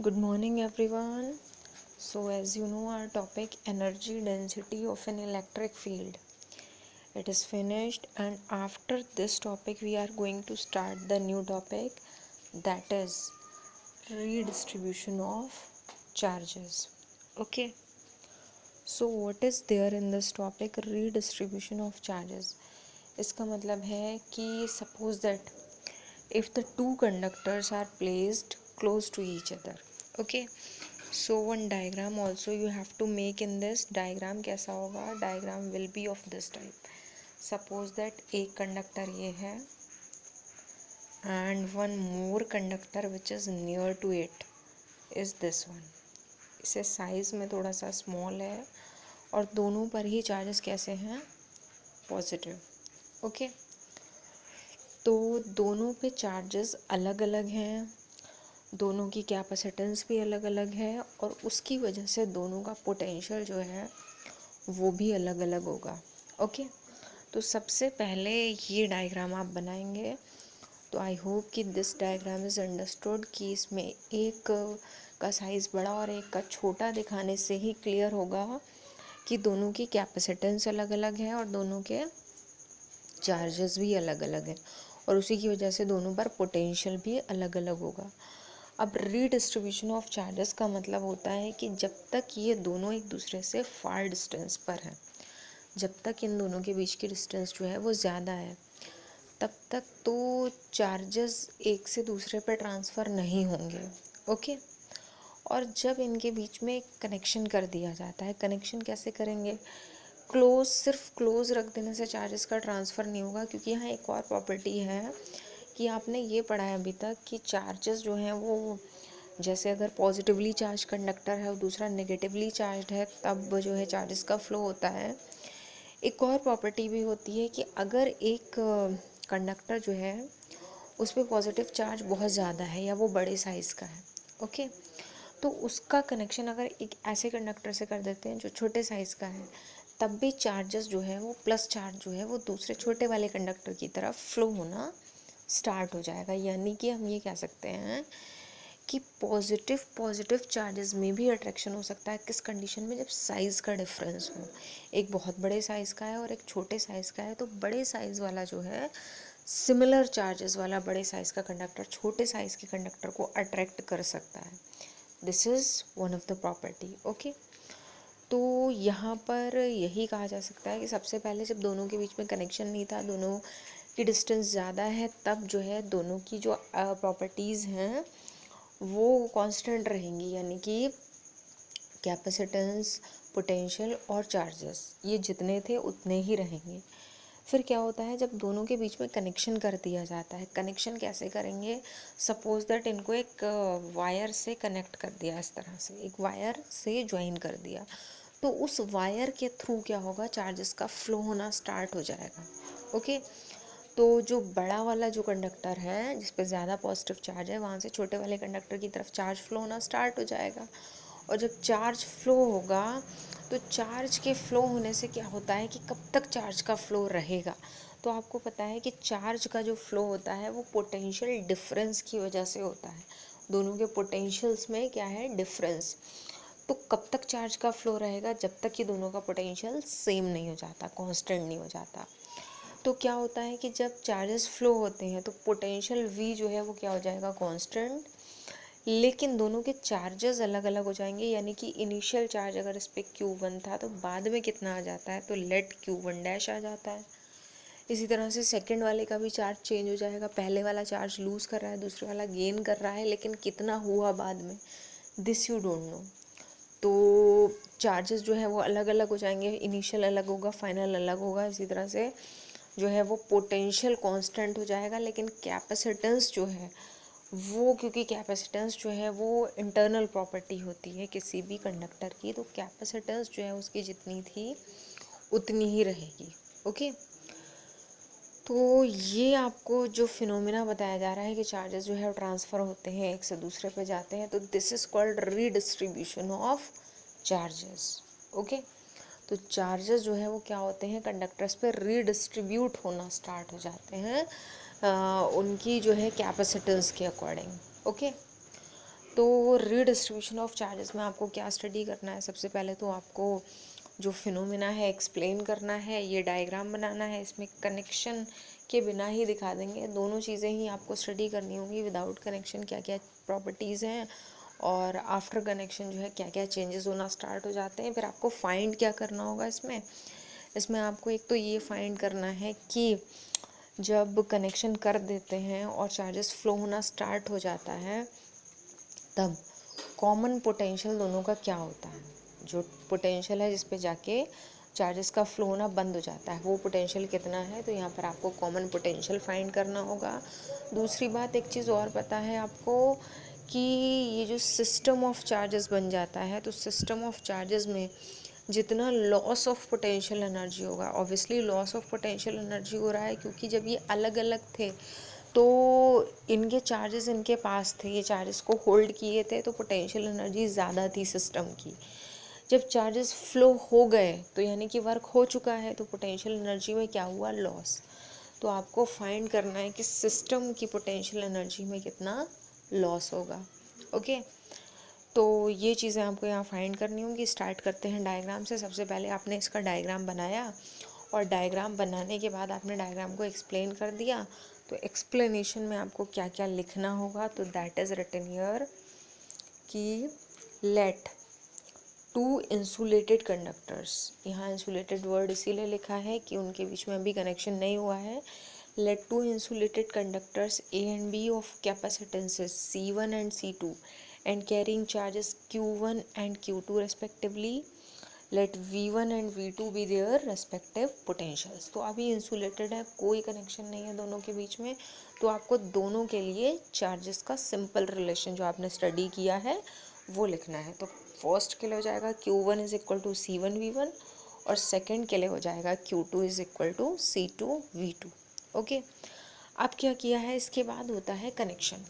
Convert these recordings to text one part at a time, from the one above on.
Good morning, everyone. So, as you know, our topic energy density of an electric field. It is finished, and after this topic, we are going to start the new topic, that is redistribution of charges. Okay. So, what is there in this topic, redistribution of charges? इसका मतलब है कि suppose that if the two conductors are placed close to each other, okay, so one diagram also you have to make in this diagram. कैसा होगा? Diagram will be of this type. Suppose that एक conductor ये है and one more conductor which is near to it is this one. इसे size में थोड़ा सा small है और दोनों पर ही चार्जेस कैसे हैं? पॉजिटिव. ओके, तो दोनों पे चार्जेस अलग अलग हैं, दोनों की कैपेसिटेंस भी अलग अलग है और उसकी वजह से दोनों का पोटेंशियल जो है वो भी अलग अलग होगा. ओके, तो सबसे पहले ये डायग्राम आप बनाएंगे. तो आई होप कि दिस डायग्राम इज़ अंडरस्टूड कि इसमें एक का साइज़ बड़ा और एक का छोटा दिखाने से ही क्लियर होगा कि दोनों की कैपेसिटेंस अलग अलग है और दोनों के चार्जेस भी अलग अलग हैं और उसी की वजह से दोनों पर पोटेंशियल भी अलग अलग होगा. अब रीडिस्ट्रीब्यूशन ऑफ चार्जेस का मतलब होता है कि जब तक ये दोनों एक दूसरे से फार डिस्टेंस पर हैं, जब तक इन दोनों के बीच की डिस्टेंस जो है वो ज़्यादा है, तब तक तो चार्जेस एक से दूसरे पर ट्रांसफ़र नहीं होंगे. ओके, और जब इनके बीच में कनेक्शन कर दिया जाता है, कनेक्शन कैसे करेंगे? क्लोज, सिर्फ क्लोज रख देने से चार्जेस का ट्रांसफ़र नहीं होगा, क्योंकि यहाँ एक और प्रॉपर्टी है कि आपने ये पढ़ा है अभी तक कि चार्जेस जो हैं वो, जैसे अगर पॉजिटिवली चार्ज कंडक्टर है और दूसरा नेगेटिवली चार्ज है, तब जो है चार्जेस का फ्लो होता है. एक और प्रॉपर्टी भी होती है कि अगर एक कंडक्टर जो है उस पर पॉजिटिव चार्ज बहुत ज़्यादा है या वो बड़े साइज़ का है, ओके, तो उसका कनेक्शन अगर एक ऐसे कंडक्टर से कर देते हैं जो छोटे साइज़ का है, तब भी चार्जेस जो है वो प्लस चार्ज जो है वो दूसरे छोटे वाले कंडक्टर की तरफ फ्लो होना स्टार्ट हो जाएगा. यानी कि हम ये कह सकते हैं कि पॉजिटिव चार्जेस में भी अट्रैक्शन हो सकता है. किस कंडीशन में? जब साइज़ का डिफरेंस हो, एक बहुत बड़े साइज़ का है और एक छोटे साइज़ का है, तो बड़े साइज़ वाला जो है सिमिलर चार्जेस वाला बड़े साइज़ का कंडक्टर छोटे साइज़ के कंडक्टर को अट्रैक्ट कर सकता है. This is one of the property. Okay, तो यहाँ पर यही कहा जा सकता है कि सबसे पहले जब दोनों के बीच में कनेक्शन नहीं था, दोनों की डिस्टेंस ज़्यादा है, तब जो है दोनों की जो प्रॉपर्टीज़ हैं वो कांस्टेंट रहेंगी. यानी कि कैपेसिटेंस, पोटेंशियल और चार्जेस ये जितने थे उतने ही रहेंगे. फिर क्या होता है, जब दोनों के बीच में कनेक्शन कर दिया जाता है, कनेक्शन कैसे करेंगे? सपोज दैट इनको एक वायर से कनेक्ट कर दिया, इस तरह से एक वायर से ज्वाइन कर दिया, तो उस वायर के थ्रू क्या होगा? चार्जेस का फ्लो होना स्टार्ट हो जाएगा. ओके, तो जो बड़ा वाला जो कंडक्टर है जिस पे ज़्यादा पॉजिटिव चार्ज है, वहाँ से छोटे वाले कंडक्टर की तरफ चार्ज फ्लो होना स्टार्ट हो जाएगा. और जब चार्ज फ्लो होगा, तो चार्ज के फ्लो होने से क्या होता है कि कब तक चार्ज का फ्लो रहेगा? तो आपको पता है कि चार्ज का जो फ्लो होता है वो पोटेंशियल डिफरेंस की वजह से होता है. दोनों के पोटेंशियल्स में क्या है? डिफरेंस. तो कब तक चार्ज का फ्लो रहेगा? जब तक कि दोनों का पोटेंशियल सेम नहीं हो जाता, कांस्टेंट नहीं हो जाता. तो क्या होता है कि जब चार्जेस फ्लो होते हैं तो पोटेंशियल V जो है वो क्या हो जाएगा? कांस्टेंट. लेकिन दोनों के चार्जेस अलग अलग हो जाएंगे. यानी कि इनिशियल चार्ज अगर इस पर Q1 था तो बाद में कितना आ जाता है? तो लेट Q1 डैश आ जाता है. इसी तरह से सेकंड वाले का भी चार्ज चेंज हो जाएगा. पहले वाला चार्ज लूज़ कर रहा है, दूसरे वाला गेन कर रहा है, लेकिन कितना हुआ बाद में, दिस यू डोंट नो. तो चार्जेस जो है वो अलग अलग हो जाएंगे. इनिशियल अलग होगा, फाइनल अलग होगा. इसी तरह से जो है वो पोटेंशियल कांस्टेंट हो जाएगा, लेकिन कैपेसिटेंस जो है वो, क्योंकि कैपेसिटेंस जो है वो इंटरनल प्रॉपर्टी होती है किसी भी कंडक्टर की, तो कैपेसिटेंस जो है उसकी जितनी थी उतनी ही रहेगी. ओके, तो ये आपको जो फिनोमिना बताया जा रहा है कि चार्जेस जो है ट्रांसफ़र होते हैं, एक से दूसरे पे जाते हैं, तो this is called redistribution of charges. Okay, तो चार्जेस जो है वो क्या होते हैं? कंडक्टर्स पे रीडिस्ट्रीब्यूट होना स्टार्ट हो जाते हैं उनकी जो है कैपेसिटेंस के अकॉर्डिंग. ओके, तो रीडिस्ट्रीब्यूशन ऑफ चार्जेस में आपको क्या स्टडी करना है? सबसे पहले तो आपको जो फिनोमिना है एक्सप्लेन करना है, ये डायग्राम बनाना है, इसमें कनेक्शन के बिना ही दिखा देंगे, दोनों चीज़ें ही आपको स्टडी करनी होंगी। विदाउट कनेक्शन क्या क्या प्रॉपर्टीज़ हैं और आफ्टर कनेक्शन जो है क्या क्या चेंजेस होना स्टार्ट हो जाते हैं। फिर आपको फाइंड क्या करना होगा इसमें आपको एक तो ये फाइंड करना है कि जब कनेक्शन कर देते हैं और चार्जेस फ्लो होना स्टार्ट हो जाता है तब कॉमन पोटेंशियल दोनों का क्या होता है। जो पोटेंशियल है जिस पे जाके चार्जेस का फ्लो होना बंद हो जाता है वो पोटेंशियल कितना है, तो यहाँ पर आपको कॉमन पोटेंशियल फाइंड करना होगा। दूसरी बात, एक चीज़ और पता है आपको कि ये जो सिस्टम ऑफ चार्जेस बन जाता है, तो सिस्टम ऑफ चार्जेस में जितना लॉस ऑफ पोटेंशियल एनर्जी होगा, obviously loss of potential energy हो रहा है क्योंकि जब ये अलग अलग थे तो इनके चार्जेस इनके पास थे, ये चार्जेस को होल्ड किए थे, तो पोटेंशियल एनर्जी ज़्यादा थी सिस्टम की। जब चार्जेस फ्लो हो गए तो यानी कि वर्क हो चुका है, तो पोटेंशियल एनर्जी में क्या हुआ? लॉस। तो आपको फाइंड करना है कि सिस्टम की पोटेंशियल एनर्जी में कितना लॉस होगा। ओके, तो ये चीज़ें आपको यहाँ फाइंड करनी होंगी। स्टार्ट करते हैं डायग्राम से। सबसे पहले आपने इसका डायग्राम बनाया और डायग्राम बनाने के बाद आपने डायग्राम को एक्सप्लेन कर दिया। तो एक्सप्लेनेशन में आपको क्या क्या लिखना होगा, तो दैट इज़ रिटन हियर कि लेट टू इंसुलेटेड कंडक्टर्स, यहाँ इंसुलेटेड वर्ड इसीलिए लिखा है कि उनके बीच में अभी कनेक्शन नहीं हुआ है। Let two insulated conductors A and B of capacitances C1 and C2 and carrying charges Q1 and Q2 respectively, let V1 and V2 be their respective potentials। तो अभी इंसुलेटेड है, कोई कनेक्शन नहीं है दोनों के बीच में, तो आपको दोनों के लिए चार्जेस का सिंपल रिलेशन जो आपने स्टडी किया है वो लिखना है। तो फर्स्ट के लिए हो जाएगा Q1 is equal to C1 V1 और सेकेंड के लिए हो जाएगा Q2 is equal to C2 V2। Okay, अब क्या किया है, इसके बाद होता है कनेक्शन।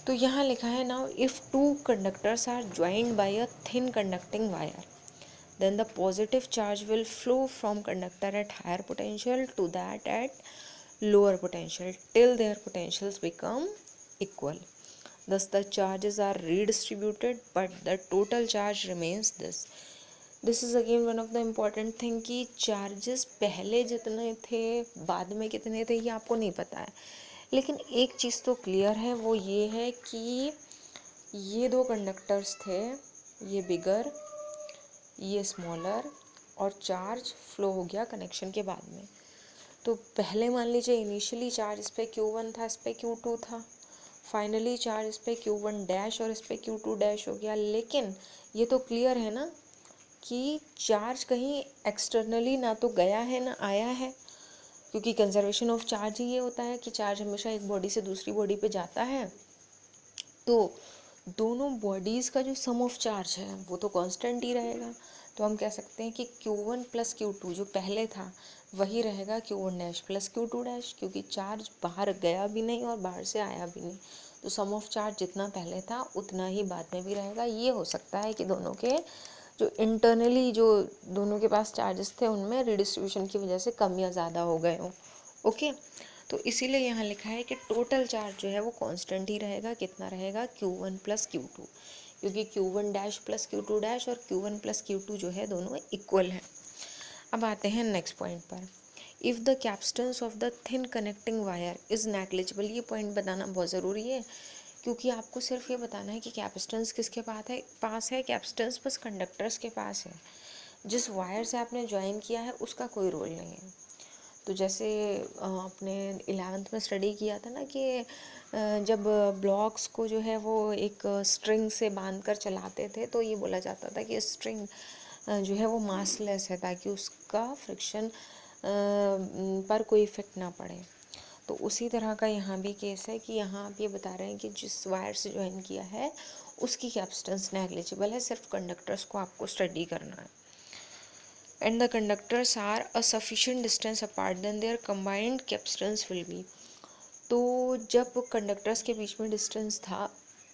तो यहाँ लिखा है now if two conductors are joined by a thin conducting wire then the positive charge will flow from conductor at higher potential to that at lower potential till their potentials become equal. Thus the charges are redistributed but the total charge remains this. This is again one of the important thing कि charges पहले जितने थे बाद में कितने थे ये आपको नहीं पता है, लेकिन एक चीज़ तो क्लियर है, वो ये है कि ये दो कंडक्टर्स थे, ये बिगर ये स्मॉलर, और चार्ज फ्लो हो गया कनेक्शन के बाद में। तो पहले मान लीजिए इनिशियली चार्ज इस पे Q1 था, इस पे Q2 था, फाइनली चार्ज इस पे Q1 डैश और इस पे Q2 डैश हो गया। लेकिन ये तो क्लियर है ना कि चार्ज कहीं एक्सटर्नली ना तो गया है ना आया है, क्योंकि कंजर्वेशन ऑफ चार्ज ही ये होता है कि चार्ज हमेशा एक बॉडी से दूसरी बॉडी पे जाता है। तो दोनों बॉडीज़ का जो सम ऑफ चार्ज है वो तो कांस्टेंट ही रहेगा। तो हम कह सकते हैं कि Q1 प्लस Q2 जो पहले था वही रहेगा Q1 dash plus Q2 dash, क्योंकि चार्ज बाहर गया भी नहीं और बाहर से आया भी नहीं। तो सम ऑफ चार्ज जितना पहले था उतना ही बाद में भी रहेगा। ये हो सकता है कि दोनों के जो इंटरनली जो दोनों के पास चार्जेस थे उनमें रिडिस्ट्रीब्यूशन की वजह से कम या ज़्यादा हो गए हों। ओके, तो इसीलिए यहाँ लिखा है कि टोटल चार्ज जो है वो कांस्टेंट ही रहेगा। कितना रहेगा? Q1 प्लस Q2, क्योंकि Q1 dash plus Q2 dash और Q1 प्लस Q2 जो है दोनों इक्वल हैं। अब आते हैं नेक्स्ट पॉइंट पर। If the capacitance of the thin connecting wire is negligible, ये पॉइंट बताना बहुत ज़रूरी है, क्योंकि आपको सिर्फ ये बताना है कि कैपेसिटेंस किसके पास है। कैपेसिटेंस बस कंडक्टर्स के पास है, जिस वायर से आपने ज्वाइन किया है उसका कोई रोल नहीं है। तो जैसे आपने 11th में स्टडी किया था ना कि जब ब्लॉक्स को जो है वो एक स्ट्रिंग से बांध कर चलाते थे तो ये बोला जाता था कि स्ट्रिंग जो है वो मासलेस है ताकि उसका फ्रिक्शन पर कोई इफ़ेक्ट ना पड़े। तो उसी तरह का यहाँ भी केस है कि यहाँ आप ये बता रहे हैं कि जिस वायर से ज्वाइन किया है उसकी कैपेसिटेंस नेग्लिजिबल है, सिर्फ कंडक्टर्स को आपको स्टडी करना है। And the conductors are a sufficient distance apart, then their combined capacitance will be। तो जब कंडक्टर्स के बीच में डिस्टेंस था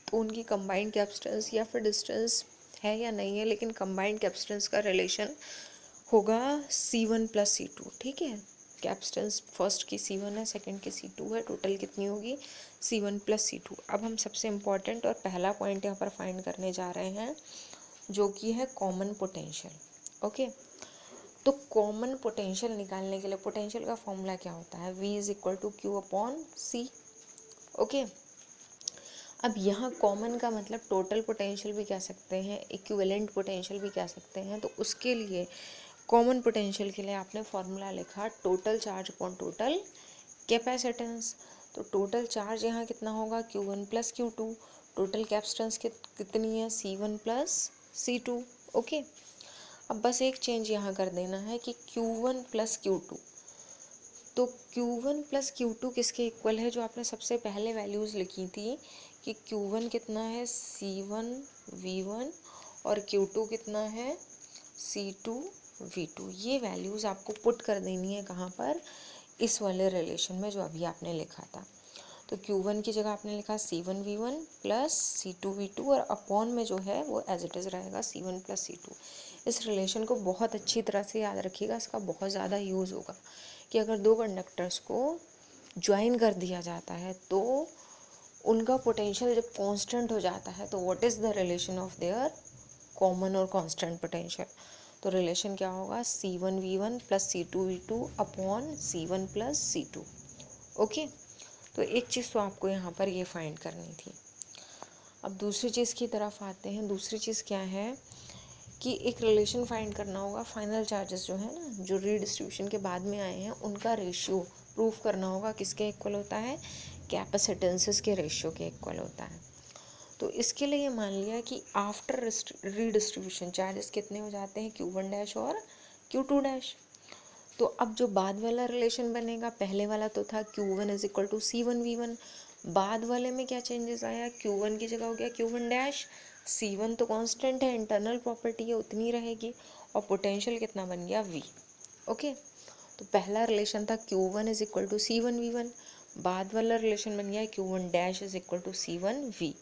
तो उनकी कंबाइंड कैपेसिटेंस या फिर डिस्टेंस है या नहीं है, लेकिन कंबाइंड कैपेसिटेंस का रिलेशन होगा C1 प्लस C2। ठीक है, कैपेसिटेंस फर्स्ट की C1 है, सेकंड की C2 है, टोटल कितनी होगी C1 प्लस C2। अब हम सबसे इम्पॉर्टेंट और पहला पॉइंट यहाँ पर फाइंड करने जा रहे हैं जो कि है कॉमन पोटेंशियल। ओके, तो कॉमन पोटेंशियल निकालने के लिए पोटेंशियल का फॉर्मूला क्या होता है, V is equal to Q upon C. Okay, अब यहाँ कॉमन का मतलब टोटल पोटेंशियल भी कह सकते हैं, इक्विवेलेंट पोटेंशियल भी कह सकते हैं। तो उसके लिए कॉमन पोटेंशियल के लिए आपने फॉर्मूला लिखा total charge upon total capacitance. तो टोटल चार्ज यहाँ कितना होगा Q1 plus Q2, total capacitance कितनी है C1 प्लस C2। ओके, अब बस एक चेंज यहाँ कर देना है कि Q1 प्लस Q2, तो Q1 प्लस Q2 किसके इक्वल है, जो आपने सबसे पहले वैल्यूज़ लिखी थी कि Q1 कितना है C1 V1 और Q2 कितना है C2 V2। ये वैल्यूज़ आपको पुट कर देनी है कहाँ पर, इस वाले रिलेशन में जो अभी आपने लिखा था। तो Q1 की जगह आपने लिखा C1 V1 plus C2 V2 और अपॉन में जो है वो एज इट इज़ रहेगा C1 प्लस C2। इस रिलेशन को बहुत अच्छी तरह से याद रखिएगा, इसका बहुत ज़्यादा यूज़ होगा कि अगर दो कंडक्टर्स को ज्वाइन कर दिया जाता है तो उनका पोटेंशियल जब कांस्टेंट हो जाता है तो what is the relation of their common और कांस्टेंट पोटेंशियल। तो रिलेशन क्या होगा C1 V1 plus C2 V2 upon C1 plus C2। Okay, तो एक चीज़ तो आपको यहाँ पर ये फाइंड करनी थी। अब दूसरी चीज़ की तरफ आते हैं। दूसरी चीज़ क्या है कि एक रिलेशन फाइंड करना होगा, फाइनल चार्जेस जो है ना, जो रीडिस्ट्रीब्यूशन के बाद में आए हैं, उनका रेशियो प्रूफ करना होगा किसके इक्वल होता है, कैपेसिटेंसेस के रेशियो के इक्वल होता है। तो इसके लिए ये मान लिया कि आफ्टर रीडिस्ट्रीब्यूशन चार्जेस कितने हो जाते हैं Q1 डैश और Q2 डैश। तो अब जो बाद वाला रिलेशन बनेगा, पहले वाला तो था Q1 is equal to C1 V1, बाद वाले में क्या चेंजेस आया, Q1 की जगह हो गया Q1 डैश, C1 तो कांस्टेंट है, इंटरनल प्रॉपर्टी है उतनी रहेगी, और पोटेंशियल कितना बन गया V। ओके, तो पहला रिलेशन था Q1 is equal to C1 V1, बाद वाला रिलेशन बन गया Q1 dash is equal to C1 V।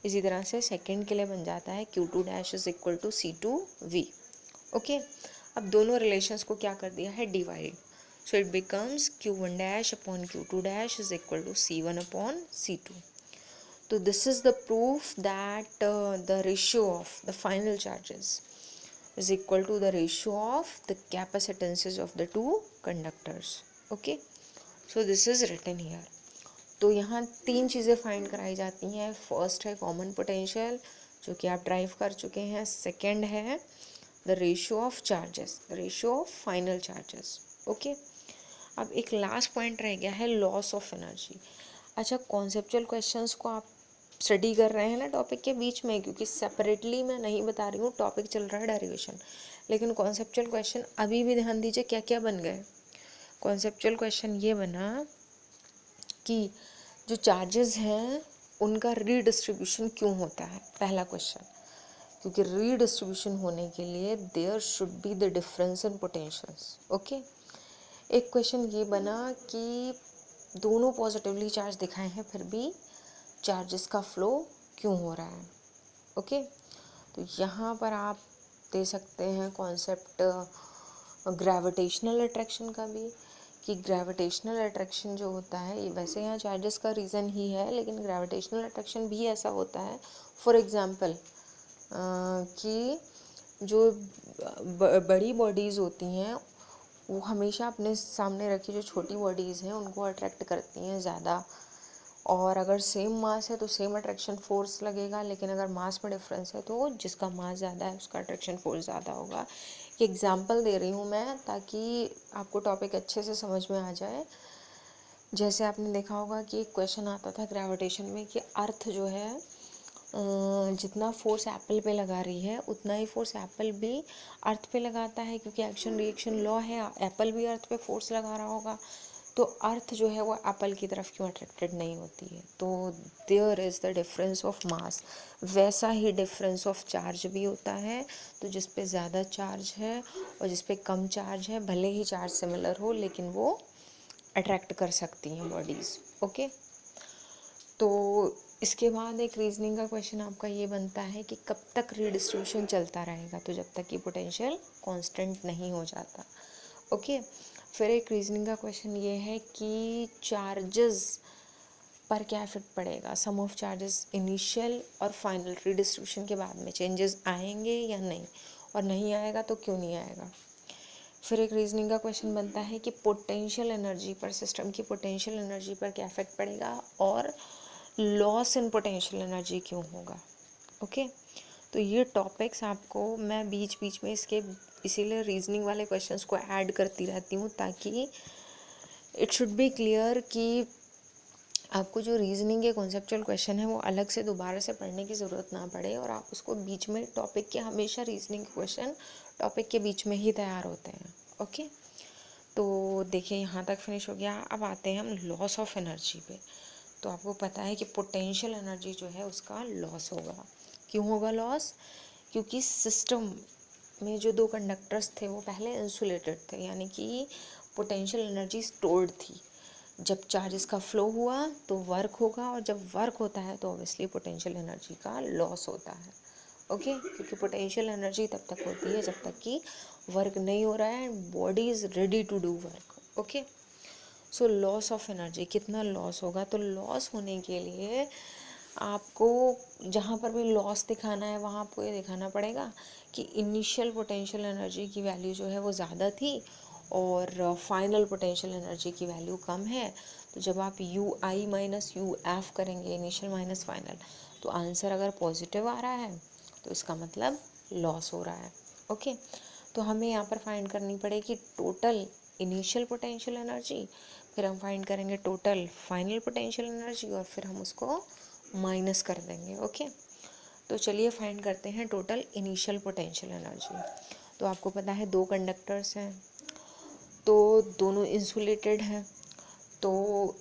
इसी तरह से सेकेंड के लिए बन जाता है Q2 dash is equal to C2 V। Okay, अब दोनों रिलेशंस को क्या कर दिया है, divide. So it becomes Q1 dash upon Q2 dash is equal to C1 upon C2। तो this is the proof that the ratio of the final charges is equal to the ratio of the capacitances of the two conductors. Okay, so this is written here. तो यहाँ तीन चीज़ें find कराई जाती हैं। First है common potential जो कि आप ड्राइव कर चुके हैं, सेकंड है the ratio of charges, the ratio of final charges. Okay, अब एक लास्ट पॉइंट रह गया है लॉस ऑफ एनर्जी। अच्छा, कॉन्सेप्चुअल क्वेश्चंस को आप स्टडी कर रहे हैं ना टॉपिक के बीच में, क्योंकि सेपरेटली मैं नहीं बता रही हूँ, टॉपिक चल रहा है डेरिवेशन, लेकिन कॉन्सेप्चुअल क्वेश्चन अभी भी ध्यान दीजिए क्या क्या बन गए। कॉन्सेप्चुअल क्वेश्चन ये बना कि जो चार्जेस हैं उनका रीडिस्ट्रीब्यूशन क्यों होता है, पहला क्वेश्चन, क्योंकि रीडिस्ट्रीब्यूशन होने के लिए there should be the difference in potentials. Okay, एक क्वेश्चन ये बना कि दोनों पॉजिटिवली चार्ज दिखाए हैं फिर भी चार्जेस का फ्लो क्यों हो रहा है। ओके, तो यहाँ पर आप दे सकते हैं कॉन्सेप्ट ग्रेविटेशनल अट्रैक्शन का भी, कि ग्रेविटेशनल अट्रैक्शन जो होता है, वैसे यहाँ चार्जेस का रीज़न ही है, लेकिन ग्रेविटेशनल अट्रैक्शन भी ऐसा होता है। फॉर एग्ज़ाम्पल कि जो बड़ी बॉडीज़ होती हैं वो हमेशा अपने सामने रखी जो छोटी बॉडीज़ हैं उनको अट्रैक्ट करती हैं ज़्यादा, और अगर सेम मास है तो सेम अट्रैक्शन फोर्स लगेगा, लेकिन अगर मास में डिफरेंस है तो जिसका मास ज़्यादा है उसका अट्रैक्शन फोर्स ज़्यादा होगा। ये एग्जांपल दे रही हूँ मैं ताकि आपको टॉपिक अच्छे से समझ में आ जाए। जैसे आपने देखा होगा कि एक क्वेश्चन आता था ग्रेविटेशन में कि अर्थ जो है जितना फोर्स एप्पल पे लगा रही है उतना ही फोर्स एप्पल भी अर्थ पे लगाता है, क्योंकि एक्शन रिएक्शन लॉ है, एप्पल भी अर्थ पे फोर्स लगा रहा होगा, तो अर्थ जो है वो एप्पल की तरफ क्यों अट्रैक्टेड नहीं होती है। तो there is the difference of mass. वैसा ही डिफरेंस ऑफ चार्ज भी होता है, तो जिस पे ज़्यादा चार्ज है और जिस पे कम चार्ज है, भले ही चार्ज सिमिलर हो लेकिन वो अट्रैक्ट कर सकती हैं बॉडीज़। ओके, तो इसके बाद एक रीजनिंग का क्वेश्चन आपका ये बनता है कि कब तक रीडिस्ट्रीब्यूशन चलता रहेगा, तो जब तक कि पोटेंशियल कांस्टेंट नहीं हो जाता। ओके, फिर एक रीजनिंग का क्वेश्चन ये है कि चार्जेस पर क्या इफेक्ट पड़ेगा, सम ऑफ चार्जेस इनिशियल और फाइनल रीडिस्ट्रीब्यूशन के बाद में चेंजेस आएंगे या नहीं, और नहीं आएगा तो क्यों नहीं आएगा। फिर एक रीजनिंग का क्वेश्चन बनता है कि पोटेंशियल एनर्जी पर, सिस्टम की पोटेंशियल एनर्जी पर क्या इफेक्ट पड़ेगा और लॉस इन पोटेंशियल एनर्जी क्यों होगा। ओके, तो ये टॉपिक्स आपको मैं बीच बीच में इसके इसीलिए रीजनिंग वाले क्वेश्चंस को ऐड करती रहती हूँ, ताकि इट शुड बी क्लियर कि आपको जो रीजनिंग के कॉन्सेप्चुअल क्वेश्चन है वो अलग से दोबारा से पढ़ने की ज़रूरत ना पड़े, और आप उसको बीच में टॉपिक के, हमेशा रीजनिंग के क्वेश्चन टॉपिक के बीच में ही तैयार होते हैं। ओके, तो देखिए यहाँ तक फिनिश हो गया। अब आते हैं हम लॉस ऑफ एनर्जी पे। तो आपको पता है कि पोटेंशियल एनर्जी जो है उसका लॉस होगा। क्यों होगा लॉस? क्योंकि सिस्टम में जो दो कंडक्टर्स थे वो पहले इंसुलेटेड थे, यानी कि पोटेंशियल एनर्जी स्टोर्ड थी। जब चार्जेस का फ्लो हुआ तो वर्क होगा, और जब वर्क होता है तो ऑब्वियसली पोटेंशियल एनर्जी का लॉस होता है। ओके, क्योंकि पोटेंशियल एनर्जी तब तक होती है जब तक कि वर्क नहीं हो रहा है and body is ready to do work. Okay, so loss of energy, कितना लॉस होगा? तो लॉस होने के लिए आपको जहाँ पर भी लॉस दिखाना है वहाँ आपको ये दिखाना पड़ेगा कि इनिशियल पोटेंशियल एनर्जी की वैल्यू जो है वो ज़्यादा थी और फाइनल पोटेंशियल एनर्जी की वैल्यू कम है। तो जब आप you I minus U F करेंगे, इनिशियल माइनस फाइनल, तो आंसर अगर पॉजिटिव आ रहा है तो इसका मतलब लॉस हो रहा है। ओके, तो हमें यहाँ पर फाइंड करनी पड़ेगी टोटल इनिशियल पोटेंशियल एनर्जी, फिर हम फाइंड करेंगे टोटल फाइनल पोटेंशियल एनर्जी, और फिर हम उसको माइनस कर देंगे। ओके, तो चलिए फाइंड करते हैं टोटल इनिशियल पोटेंशियल एनर्जी। तो आपको पता है दो कंडक्टर्स हैं, तो दोनों इंसुलेटेड हैं, तो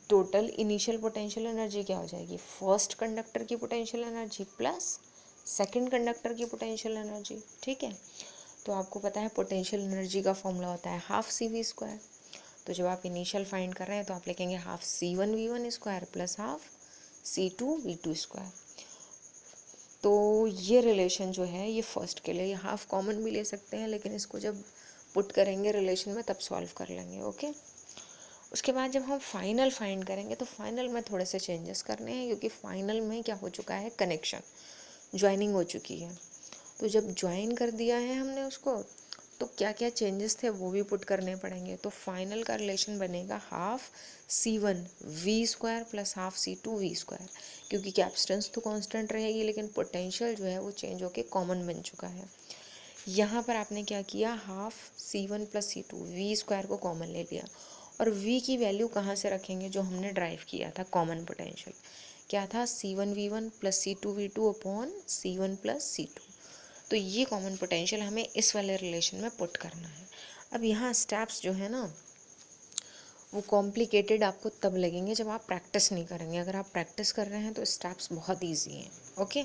टोटल इनिशियल पोटेंशियल एनर्जी क्या हो जाएगी? फर्स्ट कंडक्टर की potential energy plus second conductor की पोटेंशियल एनर्जी। ठीक है, तो आपको पता है पोटेंशियल एनर्जी का फॉर्मूला होता है हाफ सी वी स्क्वायर। तो जब आप इनिशियल फाइंड कर रहे हैं तो आप लिखेंगे half C1V1 square plus half C2V2 square. तो ये रिलेशन जो है ये फर्स्ट के लिए, ये हाफ कॉमन भी ले सकते हैं, लेकिन इसको जब पुट करेंगे रिलेशन में तब सॉल्व कर लेंगे। ओके, उसके बाद जब हम फाइनल फाइंड करेंगे तो फाइनल में थोड़े से चेंजेस करने हैं, क्योंकि फाइनल में क्या हो चुका है, कनेक्शन, ज्वाइनिंग हो चुकी है। तो जब ज्वाइन कर दिया है हमने उसको, तो क्या क्या चेंजेस थे वो भी पुट करने पड़ेंगे। तो फाइनल का रिलेशन बनेगा half C1V square plus half C2V square, क्योंकि कैपेसिटेंस तो कांस्टेंट रहेगी लेकिन पोटेंशियल जो है वो चेंज होके कॉमन बन चुका है। यहाँ पर आपने क्या किया, half C1 plus C2V square को कॉमन ले लिया, और V की वैल्यू कहाँ से रखेंगे? जो हमने ड्राइव किया था कॉमन पोटेंशियल, क्या था? C1V1 plus C2V2 upon C1 plus C2। तो ये कॉमन पोटेंशियल हमें इस वाले रिलेशन में पुट करना है। अब यहाँ स्टेप्स जो है ना वो कॉम्प्लिकेटेड आपको तब लगेंगे जब आप प्रैक्टिस नहीं करेंगे। अगर आप प्रैक्टिस कर रहे हैं तो स्टेप्स बहुत ईजी हैं। ओके।